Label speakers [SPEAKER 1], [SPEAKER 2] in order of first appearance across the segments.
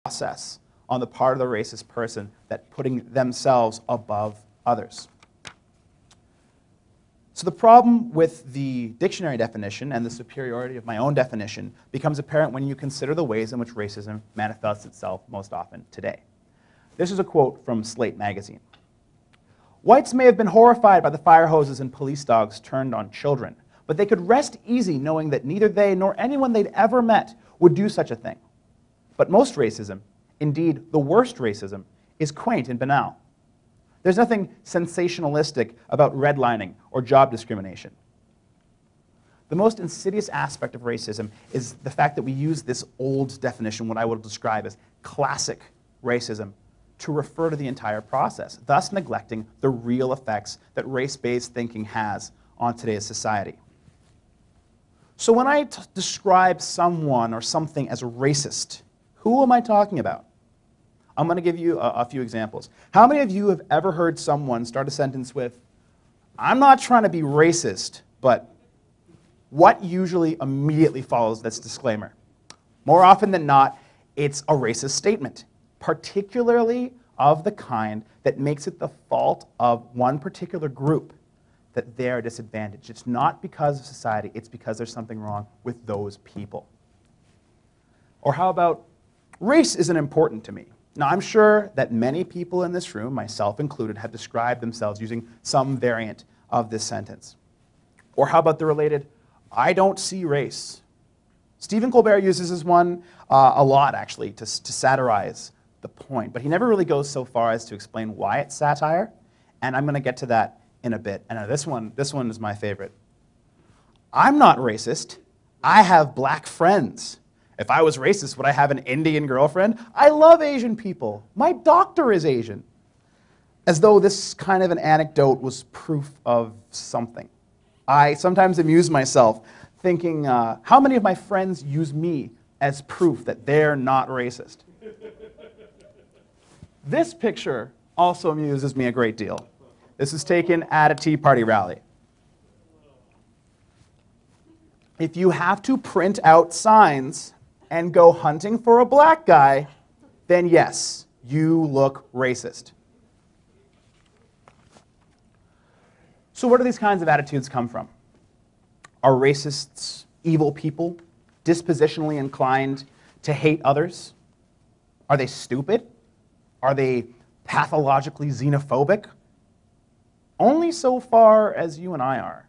[SPEAKER 1] process on the part of the racist person that putting themselves above others. So the problem with the dictionary definition and the superiority of my own definition becomes apparent when you consider the ways in which racism manifests itself most often today. This is a quote from Slate magazine. "Whites may have been horrified by the fire hoses and police dogs turned on children, but they could rest easy knowing that neither they nor anyone they'd ever met would do such a thing. But most racism, indeed the worst racism, is quaint and banal. There's nothing sensationalistic about redlining or job discrimination. The most insidious aspect of racism is the fact that we use this old definition, what I would describe as classic racism, to refer to the entire process, thus neglecting the real effects that race-based thinking has on today's society. So when I describe someone or something as racist, who am I talking about? I'm going to give you a few examples. How many of you have ever heard someone start a sentence with, "I'm not trying to be racist, but," what usually immediately follows this disclaimer? More often than not, it's a racist statement, particularly of the kind that makes it the fault of one particular group that they're disadvantaged. It's not because of society, it's because there's something wrong with those people. Or how about, "Race isn't important to me." Now, I'm sure that many people in this room, myself included, have described themselves using some variant of this sentence. Or how about the related, "I don't see race." Stephen Colbert uses this one a lot, actually, to satirize the point, but he never really goes so far as to explain why it's satire, and I'm going to get to that in a bit. And this one is my favorite. "I'm not racist. I have black friends. If I was racist, would I have an Indian girlfriend? I love Asian people. My doctor is Asian." As though this kind of an anecdote was proof of something. I sometimes amuse myself thinking, how many of my friends use me as proof that they're not racist? This picture also amuses me a great deal. This is taken at a Tea Party rally. If you have to print out signs and go hunting for a black guy, then yes, you look racist. So where do these kinds of attitudes come from? Are racists evil people, dispositionally inclined to hate others? Are they stupid? Are they pathologically xenophobic? Only so far as you and I are.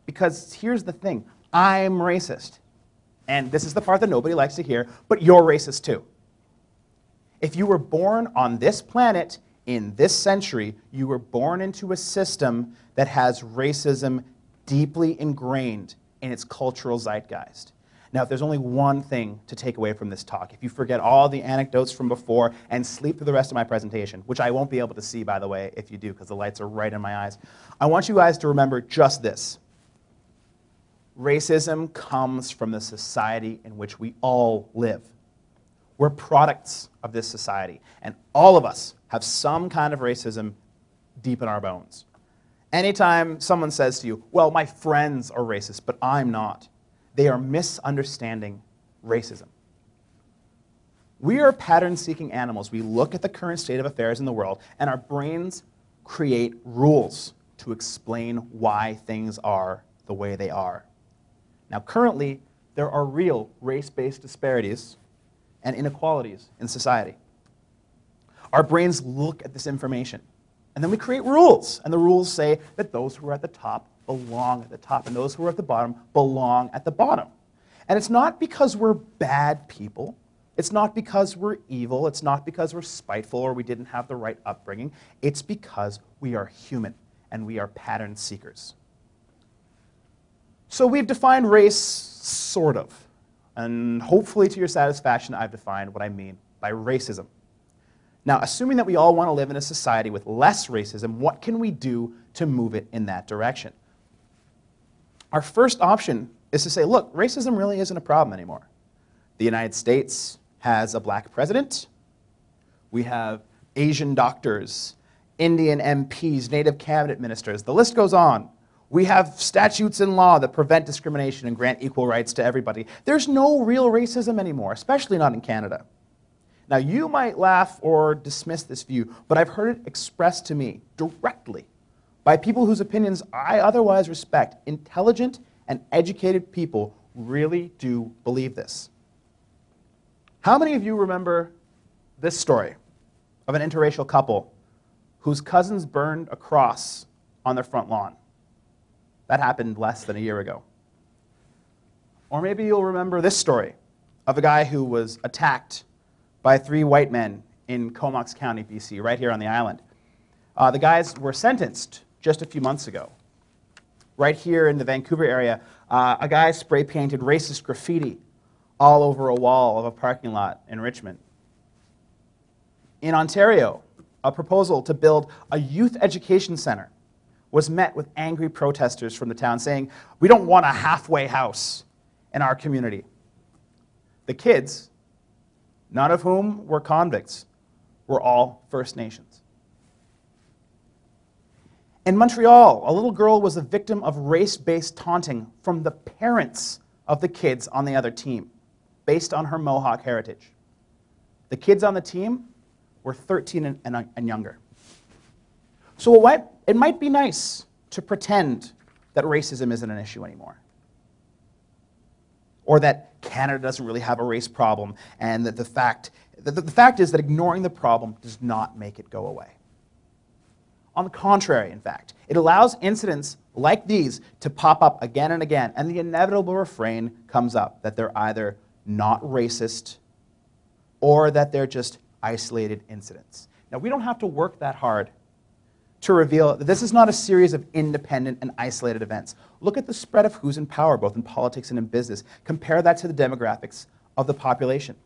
[SPEAKER 1] Because here's the thing, I'm racist. And this is the part that nobody likes to hear, but you're racist too. If you were born on this planet in this century, you were born into a system that has racism deeply ingrained in its cultural zeitgeist. Now, if there's only one thing to take away from this talk, if you forget all the anecdotes from before and sleep through the rest of my presentation, which I won't be able to see, by the way, if you do, because the lights are right in my eyes, I want you guys to remember just this. Racism comes from the society in which we all live. We're products of this society, and all of us have some kind of racism deep in our bones. Anytime someone says to you, "Well, my friends are racist, but I'm not," they are misunderstanding racism. We are pattern-seeking animals. We look at the current state of affairs in the world, and our brains create rules to explain why things are the way they are. Now, currently, there are real race-based disparities and inequalities in society. Our brains look at this information, and then we create rules. And the rules say that those who are at the top belong at the top, and those who are at the bottom belong at the bottom. And it's not because we're bad people. It's not because we're evil. It's not because we're spiteful or we didn't have the right upbringing. It's because we are human, and we are pattern seekers. So we've defined race, sort of. And hopefully to your satisfaction, I've defined what I mean by racism. Now, assuming that we all want to live in a society with less racism, what can we do to move it in that direction? Our first option is to say, look, racism really isn't a problem anymore. The United States has a black president. We have Asian doctors, Indian MPs, Native cabinet ministers. The list goes on. We have statutes in law that prevent discrimination and grant equal rights to everybody. There's no real racism anymore, especially not in Canada. Now, you might laugh or dismiss this view, but I've heard it expressed to me directly by people whose opinions I otherwise respect. Intelligent and educated people really do believe this. How many of you remember this story of an interracial couple whose cousins burned a cross on their front lawn? That happened less than a year ago. Or maybe you'll remember this story of a guy who was attacked by 3 white men in Comox County, BC, right here on the island. The guys were sentenced just a few months ago. Right here in the Vancouver area, a guy spray-painted racist graffiti all over a wall of a parking lot in Richmond. In Ontario, a proposal to build a youth education center was met with angry protesters from the town saying, "We don't want a halfway house in our community." The kids, none of whom were convicts, were all First Nations. In Montreal, a little girl was a victim of race-based taunting from the parents of the kids on the other team, based on her Mohawk heritage. The kids on the team were 13 and younger. So it might be nice to pretend that racism isn't an issue anymore, or that Canada doesn't really have a race problem, and that the fact is that ignoring the problem does not make it go away. On the contrary, in fact, it allows incidents like these to pop up again and again, and the inevitable refrain comes up that they're either not racist or that they're just isolated incidents. Now, we don't have to work that hard to reveal that this is not a series of independent and isolated events. Look at the spread of who's in power, both in politics and in business. Compare that to the demographics of the population.